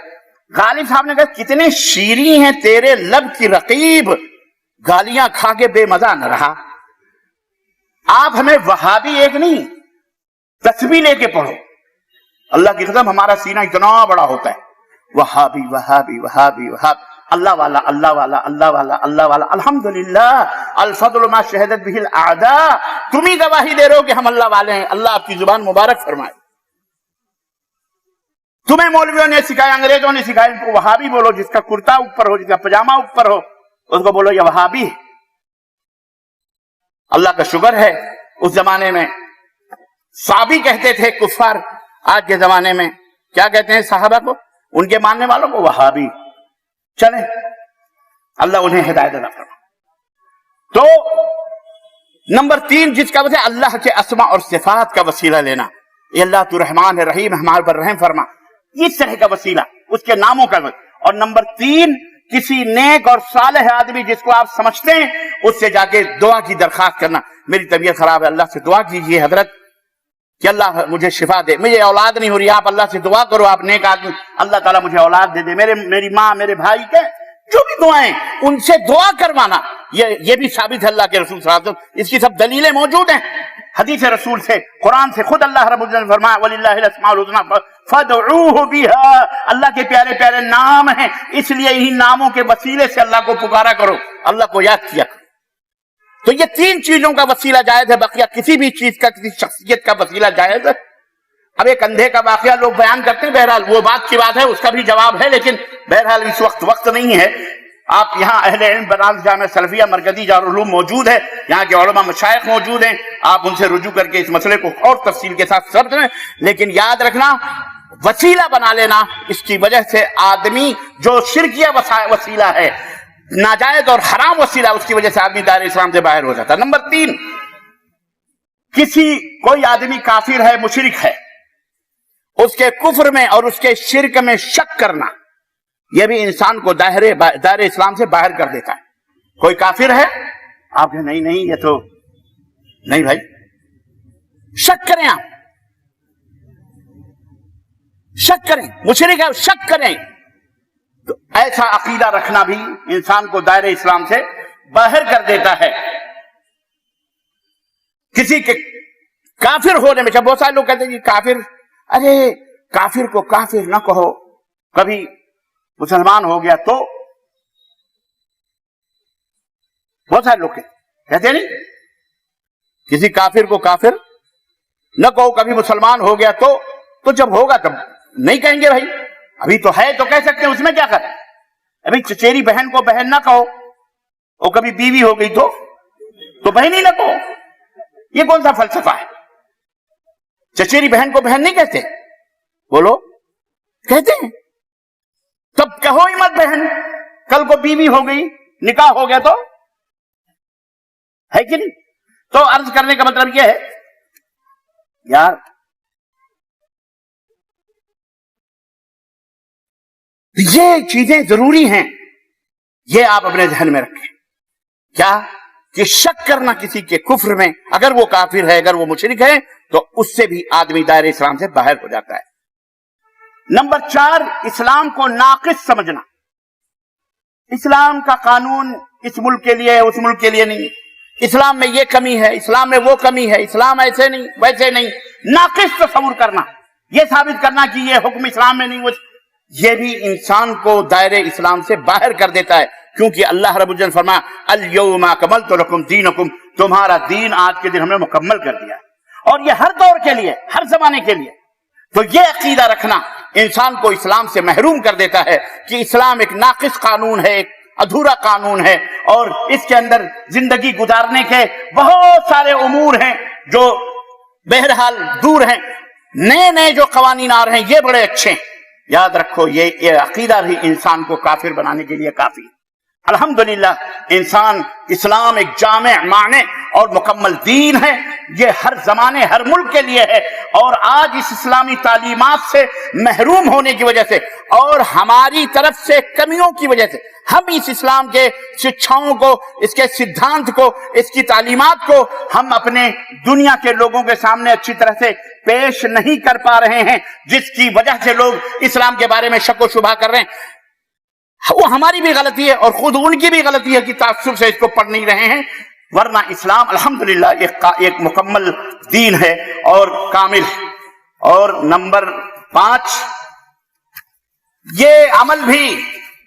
S1: غالب صاحب نے کہا کتنے شیریں ہیں تیرے لب کی رقیب, گالیاں کھا کے بے مزہ نہ رہا. آپ ہمیں وہابی ایک نہیں تسبیح لے کے پڑھو. اللہ کی قسم ہمارا سینہ اتنا بڑا ہوتا ہے, وہابی وہابی وہابی وہاب. اللہ والا اللہ والا اللہ والا اللہ والا. الحمدللہ الفضل ما شہدت بہ الاعداء. تم ہی گواہی دے رہے ہو کہ ہم اللہ والے ہیں. اللہ آپ کی زبان مبارک فرمائے. تمہیں مولویوں نے سکھایا, انگریزوں نے سکھایا, ان کو وہابی بولو. جس کا کرتا اوپر ہو, جس کا پجامہ اوپر ہو, اس کو بولو یہ وہابی ہے. اللہ کا شکر ہے اس زمانے میں صحابی کہتے تھے کفار. آج کے زمانے میں کیا کہتے ہیں صحابہ کو, ان کے ماننے والوں کو وہابی. چلیں اللہ انہیں ہدایت عطا فرمائے. تو نمبر 3 جس کا وجہ اللہ کے اسماء اور صفات کا وسیلہ لینا. یہ اللہ تو رحمان ہے رحیم, ہمارے پر رحم فرما, اس طرح کا وسیلہ, اس کے ناموں کا. اور نمبر 3 کسی نیک اور صالح آدمی جس کو آپ سمجھتے ہیں اس سے جا کے دعا کی درخواست کرنا. میری طبیعت خراب ہے, اللہ سے دعا کیجئے حضرت کہ اللہ مجھے شفا دے, مجھے اولاد نہیں ہو رہی, آپ اللہ سے دعا کرو, آپ نیک آدمی, اللہ تعالیٰ مجھے اولاد دے دے. میری ماں, میرے بھائی کے جو بھی دعائیں, ان سے دعا کروانا, یہ بھی ثابت ہے اللہ کے رسول صلی اللہ علیہ وسلم. اس کی سب دلیلیں موجود ہیں حدیث رسول سے, قرآن سے. خود اللہ رب العزت نے فرمایا وَلِلَّهِ الْأَسْمَاءُ الْحُسْنَىٰ فَادْعُوهُ بِهَا. اللہ کے پیارے پیارے نام ہیں, اس لیے انہی ناموں کے وسیلے سے اللہ کو پکارا کرو, اللہ کو یاد کیا کرو. تو یہ 3 چیزوں کا وسیلہ جائز ہے. بقیہ کسی بھی چیز کا, کسی شخصیت کا وسیلہ جائز ہے. اب ایک اندھے کا واقعہ لوگ بیان کرتے ہیں, بہرحال وہ بات کی بات ہے, اس کا بھی جواب ہے, لیکن بہرحال اس وقت نہیں ہے. آپ یہاں اہل علم بنارس جامعہ سلفیہ مرکزی دارالعلوم موجود ہے, یہاں کے علماء مشائخ موجود ہیں, آپ ان سے رجوع کر کے اس مسئلے کو اور تفصیل کے ساتھ سمجھ لیں. لیکن یاد رکھنا وسیلہ بنا لینا, اس کی وجہ سے آدمی جو شرکیہ وسیلہ ہے, ناجائز اور حرام وسیلہ, اس کی وجہ سے آدمی دائرہ اسلام سے باہر ہو جاتا ہے. نمبر 3 کوئی آدمی کافر ہے, مشرک ہے, اس کے کفر میں اور اس کے شرک میں شک کرنا, یہ بھی انسان کو دائرہ اسلام سے باہر کر دیتا ہے. کوئی کافر ہے, آپ کہیں نہیں یہ تو نہیں بھائی, شک کریں, آپ شک کریں, مشرک ہے شک کریں, تو ایسا عقیدہ رکھنا بھی انسان کو دائرہ اسلام سے باہر کر دیتا ہے. کسی کے کافر ہونے میں, جب بہت سارے لوگ کہتے ہیں کہ کافر, ارے کافر کو کافر نہ کہو, کبھی مسلمان ہو گیا تو, بہت سارے لوگ کہتے ہیں نہیں, کسی کافر کو کافر نہ کہو, کبھی مسلمان ہو گیا تو جب ہوگا تب نہیں کہیں گے بھائی, ابھی تو ہے تو کہہ سکتے ہیں, اس میں کیا کر. ابھی چچیری بہن کو بہن نہ کہو, اور کبھی بیوی ہو گئی تو بہن ہی نہ کہو. یہ کون سا فلسفہ ہے؟ چچیری بہن کو بہن نہیں کہتے, بولو کہتے ہیں, تب کہو ہی مت بہن. کل کو بیوی ہو گئی, نکاح ہو گیا تو ہے کہ نہیں. تو عرض کرنے کا مطلب یہ ہے یار, یہ چیزیں ضروری ہیں, یہ آپ اپنے ذہن میں رکھیں. کیا کہ شک کرنا کسی کے کفر میں, اگر وہ کافر ہے, اگر وہ مشرک ہے, تو اس سے بھی آدمی دائرہ اسلام سے باہر ہو جاتا ہے. نمبر 4 اسلام کو ناقص سمجھنا. اسلام کا قانون اس ملک کے لیے ہے, اس ملک کے لیے نہیں. اسلام میں یہ کمی ہے, اسلام میں وہ کمی ہے, اسلام ایسے نہیں ویسے نہیں, ناقص تصور کرنا, یہ ثابت کرنا کہ یہ حکم اسلام میں نہیں, یہ بھی انسان کو دائرہ اسلام سے باہر کر دیتا ہے. کیونکہ اللہ رب العزت فرمایا الیوم اکملت لکم دینکم, تمہارا دین آج کے دن ہم نے مکمل کر دیا. اور یہ ہر دور کے لیے, ہر زمانے کے لیے. تو یہ عقیدہ رکھنا انسان کو اسلام سے محروم کر دیتا ہے کہ اسلام ایک ناقص قانون ہے, ایک ادھورا قانون ہے, اور اس کے اندر زندگی گزارنے کے بہت سارے امور ہیں جو بہرحال دور ہیں. نئے جو قوانین آ رہے ہیں یہ بڑے اچھے ہیں. یاد رکھو یہ عقیدہ بھی انسان کو کافر بنانے کے لیے کافی. الحمدللہ انسان, اسلام ایک جامع معنی اور مکمل دین ہے. یہ ہر زمانے ہر ملک کے لیے ہے. اور آج اس اسلامی تعلیمات سے محروم ہونے کی وجہ سے اور ہماری طرف سے کمیوں کی وجہ سے ہم اس اسلام کے شکشاؤں کو, اس کے سدھانت کو, اس کی تعلیمات کو ہم اپنے دنیا کے لوگوں کے سامنے اچھی طرح سے پیش نہیں کر پا رہے ہیں, جس کی وجہ سے لوگ اسلام کے بارے میں شک و شبہ کر رہے ہیں. وہ ہماری بھی غلطی ہے اور خود ان کی بھی غلطی ہے کہ تعصب سے اس کو پڑھ نہیں رہے ہیں. ورنہ اسلام الحمدللہ ایک مکمل دین ہے اور کامل. اور نمبر 5 یہ عمل بھی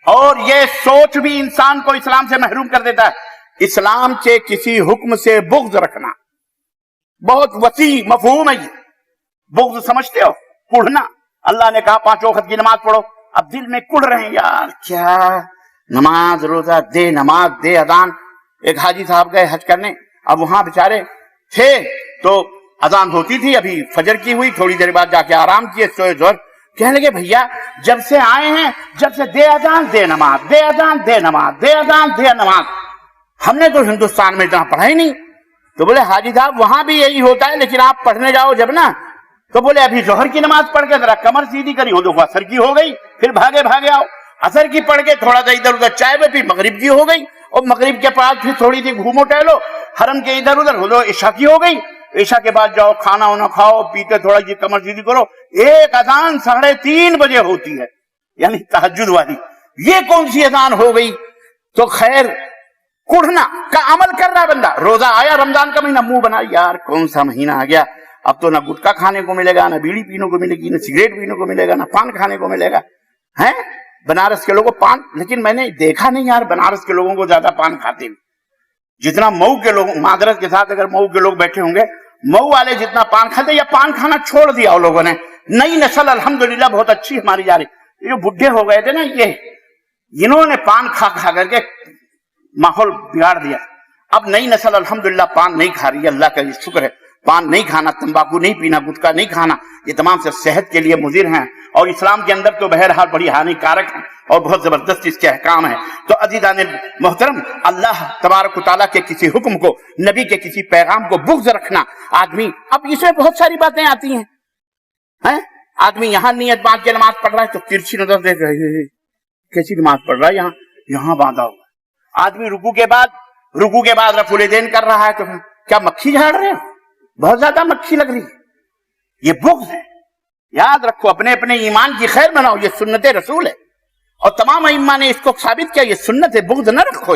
S1: اور یہ سوچ بھی انسان کو اسلام سے محروم کر دیتا ہے. اسلام کے کسی حکم سے بغض رکھنا بہت وسیع مفہوم ہے. یہ بغض سمجھتے ہو؟ کڑھنا. اللہ نے کہا 5 وقت کی نماز پڑھو. اب دل میں کڑھ رہے ہیں یار کیا نماز روزہ دے نماز دے اذان. ایک حاجی صاحب گئے حج کرنے. اب وہاں بیچارے تھے تو اذان ہوتی تھی, ابھی فجر کی ہوئی, تھوڑی دیر بعد جا کے آرام کیے, سوئے زور. کہنے لگے بھیا جب سے آئے ہیں جب سے دے اذان دے نماز دے اذان دے نماز دے اذان دے نماز, ہم نے تو ہندوستان میں اتنا پڑھا ہی نہیں. تو بولے حاجی صاحب وہاں بھی یہی ہوتا ہے لیکن آپ پڑھنے جاؤ جب نا, تو بولے ابھی ظہر کی نماز پڑھ کے ذرا کمر سیدھی کری ہو تو عصر کی ہو گئی, پھر بھاگے بھاگے آؤ. عصر کی پڑھ کے تھوڑا سا ادھر ادھر چائے میں پی مغرب کی ہو گئی, اور مغرب کے بعد پھر تھوڑی سی گھومو ٹہلو, حرم کے ادھر ادھر ہو, عشاء کی ہو گئی. عشاء کے بعد جاؤ کھانا وانا کھاؤ پیتے تھوڑا جی کمر سیدھی کرو. ایک اذان 3:30 بجے ہوتی ہے, یعنی تہجد والی. یہ کون سی اذان ہو گئی؟ تو خیر کڑھنا کا عمل کر رہا بندہ. روزہ آیا رمضان کا مہینہ, منہ بنا یار کون سا مہینہ آ گیا, اب تو نہ گٹکا کھانے کو ملے گا, نہ بیڑی پینے کو ملے گی, نہ سگریٹ پینے کو ملے گا, نہ پان کھانے کو ملے گا. ہیں بنارس کے لوگوں پان, لیکن میں نے دیکھا نہیں یار بنارس کے لوگوں کو زیادہ پان کھاتے بھی جتنا مئو کے لوگ. معذرت کے ساتھ اگر مئو کے لوگ بیٹھے ہوں گے, مئو والے جتنا پان کھاتے, یا پان کھانا چھوڑ دیا وہ لوگوں نے. نئی نسل الحمدللہ بہت اچھی ہماری جا رہی. یہ جو بڈھے ہو گئے تھے نا, یہ انہوں نے پان کھا کھا کر کے ماحول بگاڑ دیا. اب نئی نسل الحمدللہ پان نہیں کھا رہی ہے, اللہ کا یہ شکر ہے. پان نہیں کھانا, تمباکو نہیں پینا, گٹکا نہیں کھانا, یہ تمام سے صحت کے لیے مضر ہیں, اور اسلام کے اندر تو بہرحال بڑی ہانی کارک ہیں اور بہت زبردست اس کے احکام ہیں. تو عزیزان محترم, اللہ تبارک و تعالیٰ کے کسی حکم کو, نبی کے کسی پیغام کو بغض رکھنا آدمی, اب اس میں بہت ساری باتیں آتی ہیں. آدمی یہاں نیت باندھ کے نماز پڑھ رہا ہے تو ترچھی نظر دیکھ رہے ہیں کیسی نماز پڑھ رہا ہے, یہاں باندھا ہوا. آدمی رکوع کے بعد رفع الیدین کر رہا ہے تو کیا مکھی جھاڑ رہے ہیں؟ بہت زیادہ مکھی لگ رہی ہے. یہ بغض ہے. یاد رکھو, اپنے اپنے ایمان کی خیر بناؤ, یہ سنت رسول ہے, اور تمام ائمہ نے اس کو ثابت کیا. یہ سنت ہے, بغض نہ رکھو,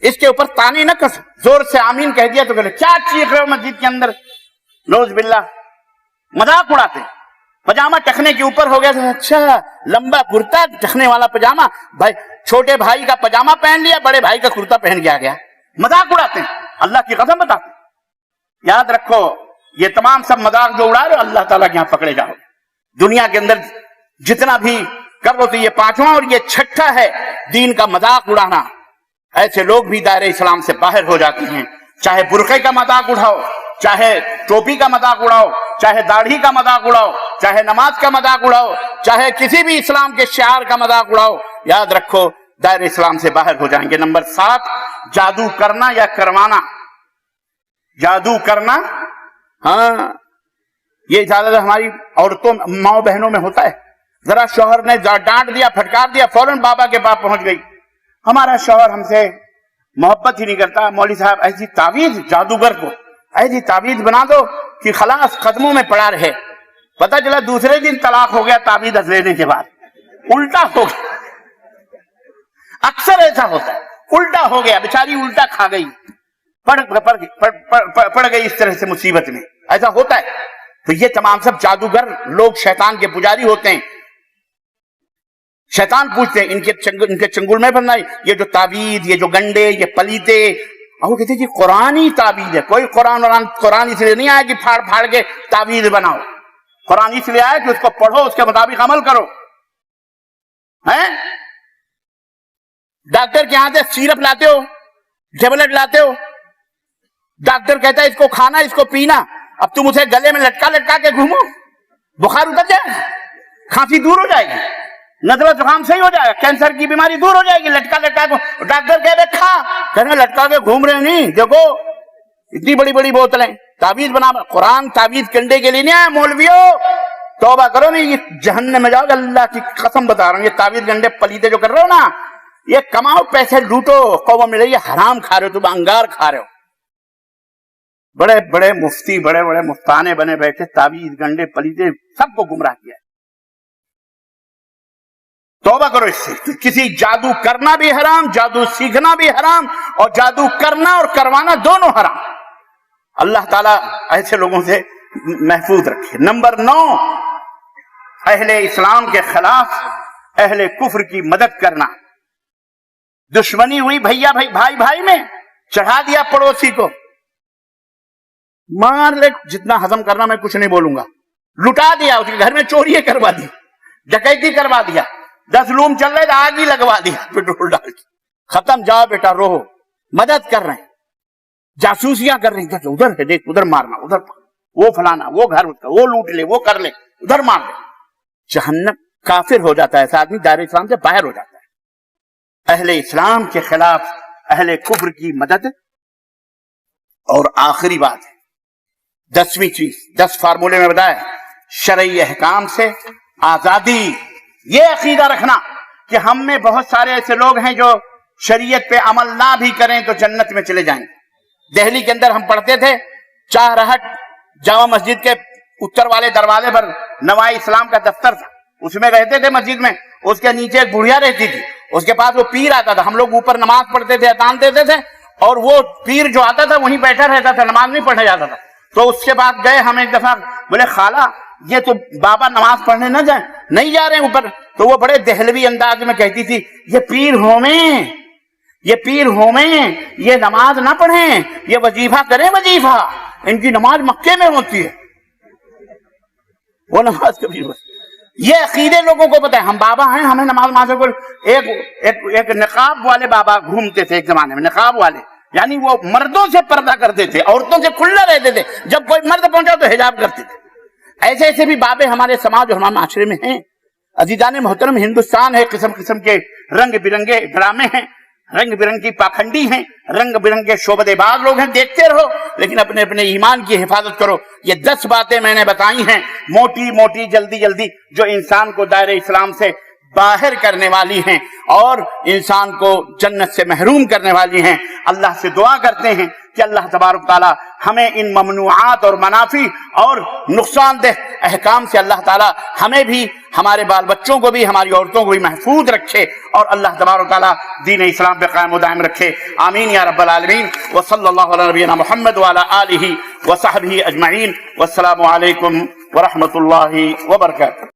S1: اس کے اوپر تانے نہ کسو. زور سے آمین کہہ دیا تو کہتے کیا چیخ رہے ہو مسجد کے اندر, نعوذ باللہ. مذاق اڑاتے. پجامہ ٹخنے کے اوپر ہو گیا تو اچھا لمبا کرتا ٹخنے والا پجامہ, بھائی چھوٹے بھائی کا پجامہ پہن لیا, بڑے بھائی کا کرتا پہن کے آ گیا. مذاق اڑاتے ہیں, اللہ کی قسم بتاتے ہیں. یاد رکھو یہ تمام سب مذاق جو اڑا رہے ہو اللہ تعالیٰ کے یہاں پکڑے جاؤ. دنیا کے اندر جتنا بھی کرو تو یہ 5واں اور یہ 6ٹھا ہے دین کا مذاق اڑانا. ایسے لوگ بھی دائرہ اسلام سے باہر ہو جاتے ہیں. چاہے برقعے کا مذاق اڑاؤ, چاہے ٹوپی کا مذاق اڑاؤ, چاہے داڑھی کا مذاق اڑاؤ, چاہے نماز کا مذاق اڑاؤ, چاہے کسی بھی اسلام کے شعار کا مذاق اڑاؤ, یاد رکھو دائرہ اسلام سے باہر ہو جائیں گے. نمبر 7, جادو کرنا یا کروانا. جادو کرنا, ہاں یہ زیادہ ہماری عورتوں ماؤں بہنوں میں ہوتا ہے. ذرا شوہر نے ڈانٹ دیا پھٹکار دیا, فوراً بابا کے پاس پہنچ گئی. ہمارا شوہر ہم سے محبت ہی نہیں کرتا, مولوی صاحب ایسی تعویذ, جادوگر کو ایسی تعویذ بنا دو کہ خلاص قدموں میں پڑا رہے. پتہ چلا دوسرے دن طلاق ہو گیا تعویذ لینے کے بعد. الٹا ہو گیا, اکثر ایسا ہوتا ہے, الٹا ہو گیا, بیچاری الٹا کھا گئی, پڑ گئی اس طرح سے مصیبت میں. ایسا ہوتا ہے. تو یہ تمام سب جادوگر لوگ شیطان کے پجاری ہوتے ہیں. شیطان پوچھتے ہیں ان کے چنگل میں پڑنا ہے, یہ جو تعویذ, یہ جو گنڈے, یہ پلیتے, اور وہ کہتے ہیں جی قرآنی تعویذ ہے. کوئی قرآن اس لیے نہیں آیا کہ پھاڑ پھاڑ کے تعویذ بناؤ. قرآن اس لیے آیا کہ اس کو پڑھو, اس کے مطابق عمل کرو. ڈاکٹر کے یہاں سے سیرپ لاتے ہو, ٹیبلٹ لاتے ہو, ڈاکٹر کہتا ہے اس کو کھانا, اس کو پینا. اب تم اسے گلے میں لٹکا کے گھومو, بخار اتر جائے, کھانسی دور ہو جائے گی, نزلہ زکام صحیح ہو جائے گا, کینسر کی بیماری دور ہو جائے گی. لٹکا کے ڈاکٹر کہہ رہے کھا, کہنے لٹکا کے گھوم رہے نہیں, دیکھو اتنی بڑی بڑی بوتلیں تعویذ بنا. قرآن تعویذ کنڈے کے لیے نہیں آیا. مولویوں توبہ کرو, نہیں یہ جہنم میں جاؤ گے, اللہ کی قسم بتا رہا ہوں. یہ تعویذ گنڈے پلیتے جو کر رہے ہو نا, یہ کماؤ, پیسے لوٹو, قوم مل رہی ہے, حرام کھا رہے ہو, تم انگار کھا رہے ہو. بڑے بڑے مفتی, بڑے بڑے مفتانے بنے بیٹھے, تعویذ گنڈے پلیتے سب کو گمراہ کیا. توبہ کرو اس سے. کسی جادو کرنا بھی حرام, جادو سیکھنا بھی حرام, اور جادو کرنا اور کروانا دونوں حرام. اللہ تعالیٰ ایسے لوگوں سے محفوظ رکھے. نمبر 9, اہل اسلام کے خلاف اہل کفر کی مدد کرنا. دشمنی ہوئی بھیا بھائی بھائی میں, چڑھا دیا پڑوسی کو, مار لے, جتنا ہضم کرنا میں کچھ نہیں بولوں گا, لٹا دیا, اس کے گھر میں چوری کروا دی, ڈکیتی کروا دیا, 10 لوم چل رہے آگ ہی لگوا دیا پیٹرول ڈال کے, ختم, جاؤ بیٹا رہو. مدد کر رہے ہیں, جاسوسیاں کر رہے ہیں, ادھر ہے دیکھ, ادھر مارنا, ادھر وہ فلانا, وہ گھر اس کا, وہ لوٹ لے, وہ کر لے, ادھر مار لے. جہنم. کافر ہو جاتا ہے ایسا آدمی, دائرہ اسلام سے باہر ہو جاتا ہے. اہل اسلام کے خلاف اہل کفر کی مدد. اور آخری بات ہے 10ویں چیز, 10 فارمولے میں بتایا, شرعی احکام سے آزادی. یہ عقیدہ رکھنا کہ ہم میں بہت سارے ایسے لوگ ہیں جو شریعت پہ عمل نہ بھی کریں تو جنت میں چلے جائیں. دہلی کے اندر ہم پڑھتے تھے, چاہرہٹ جامع مسجد کے اتر والے دروازے پر نوائی اسلام کا دفتر تھا, اس میں رہتے تھے مسجد میں. اس کے نیچے ایک بڑھیا رہتی تھی, اس کے پاس وہ پیر آتا تھا, ہم لوگ اوپر نماز پڑھتے تھے, اذان دیتے تھے, اور وہ پیر جو آتا تھا وہیں بیٹھا رہتا تھا, نماز نہیں پڑھنے جاتا تھا. تو اس کے بعد گئے ہم ایک دفعہ, بولے خالہ یہ تو بابا نماز پڑھنے نہ جائیں, نہیں جا رہے ہیں اوپر. تو وہ بڑے دہلوی انداز میں کہتی تھی, یہ پیر ہومیں, یہ پیر ہومیں, یہ نماز نہ پڑھیں, یہ وظیفہ کریں, وظیفہ, ان کی نماز مکے میں ہوتی ہے, وہ نماز کبھی ہوتی. یہ عقیدے لوگوں کو پتہ ہے, ہم بابا ہیں, ہمیں نماز ماسے کو. ایک نقاب والے بابا گھومتے تھے ایک زمانے میں, نقاب والے, یعنی وہ مردوں سے پردہ کرتے تھے, عورتوں سے کھلا رہتے تھے, جب کوئی مرد پہنچا تو حجاب کرتے تھے. ایسے ایسے بھی بابے ہمارے سماج اور ہمارے معاشرے میں ہیں. عزیزان محترم, ہندوستان ہے, قسم قسم کے رنگ برنگے ڈرامے ہیں, رنگ برنگ کی پاکھنڈی ہیں, رنگ برنگے شعبدے باز لوگ ہیں, دیکھتے رہو, لیکن اپنے اپنے ایمان کی حفاظت کرو. یہ 10 باتیں میں نے بتائی ہیں, موٹی موٹی, جلدی جلدی, جو انسان کو دائرہ اسلام سے باہر کرنے والی ہیں اور انسان کو جنت سے محروم کرنے والی ہیں. اللہ سے دعا کرتے ہیں کہ اللہ تبارک تعالی ہمیں ان ممنوعات اور منافی اور نقصان دہ احکام سے اللہ تعالی ہمیں بھی, ہمارے بال بچوں کو بھی, ہماری عورتوں کو بھی محفوظ رکھے, اور اللہ تبارک تعالی دین اسلام پہ قائم و دائم رکھے. آمین یا رب العالمین. وصلی اللہ علی نبینا محمد وعلی آلہ وصحبہ اجمعین. والسلام علیکم ورحمۃ اللہ وبرکاتہ.